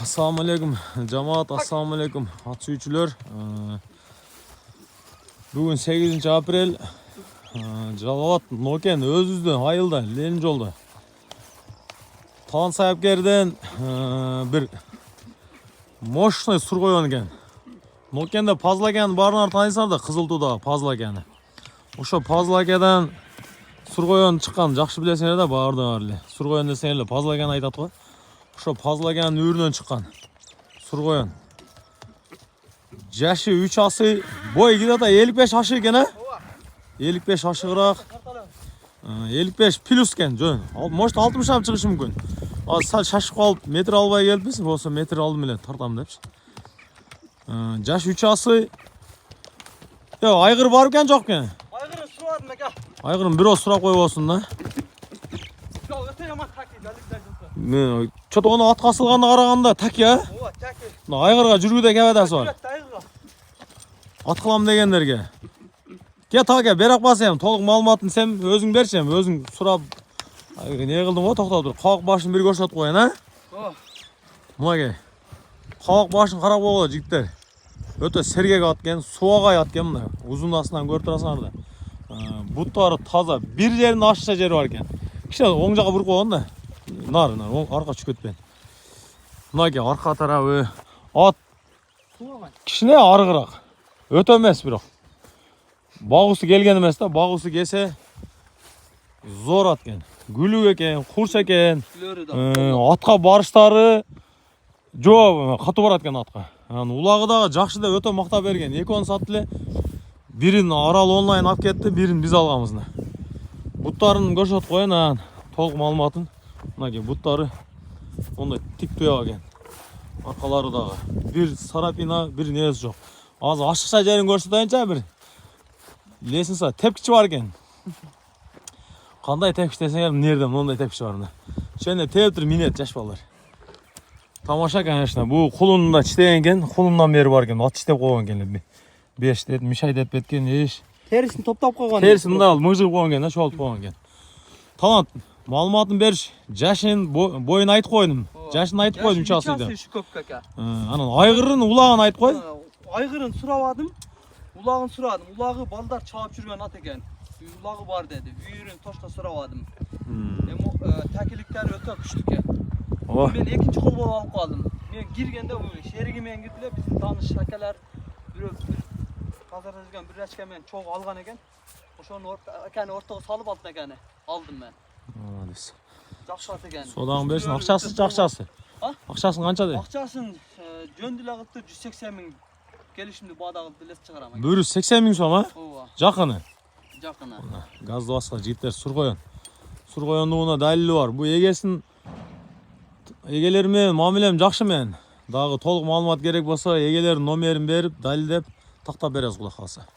Assalamu alaikum cemaat, assalamu alaikum at suyucular. Bugün 8 aprel. Жалават Нокен өзүздөн айылда Ленин жолда. Тан Саяпкерден bir мощный сур койгон экен. Нокенде Пазлакени баарыңар таанысыңар да, Кызылтуудагы Пазлакени. Ошо Пазлакеден сур койгон чыккан жакшы билесиңер да, баардыгыңар эле. Сур койгон десеңер эле Пазлакени айтат го. Ошо Пазлакенин үрүнөн чыккан сур койгон. Жашы 3 асы, бой где-то 55 ашы экен, а? 55 ашыгыраак. 55 плюс экен, жөн. Может 60 ап чыгышы мүмкүн. Сал шашып калып, метр албай келиппиз, болсо метр алдым эле тартам депчи. Жаш 3 асы. Айгыр бар экен, жок экен? Айгырын сурадым эке. Айгырын бирөө сурап койбосун да. Өтө жаман таки, Мен чото onu атка асылганына караганда таки, а? Ооба, таки. Айгырга жүргүдө кебедеси бар. Айгырга. Аткылам дегендерге. Ке таке, берак басам, толук маалыматын сен өзүң берчем, өзүң сурап. Не кылдың го, токтоп тур. Кабак башын бир көрсөтүп коеюн, а? Ооба. Мынаке. Кабак башын карап койгула жигиттер. Өтө сергек ат экен, суагай ат экен мына. Узунасынан көрүп турасыңар да. Буттары таза, бир жерин ашча жери бар экен. Кичине оң жака буруп койгон да. Нар, арка түшүп кетпен. Мынаке арка тарабы ат кичине арыгыраак. Өтө эмес бирок. Багусы келген эмес да, багусы кесе зор ат экен. Күлүк экен, курс экен. Атка барыштары жооп катуу барат экен атка. Улагы дагы жакшы деп өтө мактап берген. Экөөнү сатты эле. Бирин Арал онлайн алып кетти, бирин биз алганбыз. Буттарын көрсөтүп коеюн, толук маалыматын. Мынаке буттары ондай тик туяк экен. Аркалары дагы. Бир сарапина, бир нерсе жок. Азыр ашыкча жерин көрсөтөйүнчү, бир лестница тепкичи бар экен. Кандай тепкич десеңер, мынерде мондай тепкич бар. Шене тептир минет жаш балдар. Тамаша, конечно. Бу кулунда читеген экен, кулундан бери бар экен. Ат читеп койгон экен. 5 дет, мишай деп кеткен еш. Терисин топтоп койгон. Терисин мындай мыжыгып койгон экен, чоолтуп койгон экен. Талант, маалыматын бериш. Жашын, боюн айтып койдум. Жашын айтып койдум часы деп. Жашы көп экен. Анан айгырын улагын айтып кой. Айгырын сурабадым. Улагын сурадым. Улагы балдар чаап жүргөн ат экен. Улагы бар деди. Үйүрүн тошто сурабадым. Такиликтер өтө күчтүү экен. Мен экинчи кол болуп алып калдым. Мен киргенде шериги менен кирди эле, биздин тааныш акалар бирөө базарда жүргөн бир рачка менен чогуу алган экен. Ошону ортого салып алдым экен. Алдым мен. Молодец. Жакшы ат экен. Содан берсин, акчасы жакчасы. Акчасын канча де? Акчасын жөндүлө кылды 180 миң. Келишимди баада кылып элес чыгарам. 180 миң сом, а? Ооба. Жакыны. Жакыны. Газды баска жигиттер сур койгон. Сур койгондугуна далили бар. Бу эгесин эгелери менен мамилем жакшы мен. Дагы толук маалымат керек болсо эгелердин номерин берип, далилдеп тактап беребиз, кудай кааласа.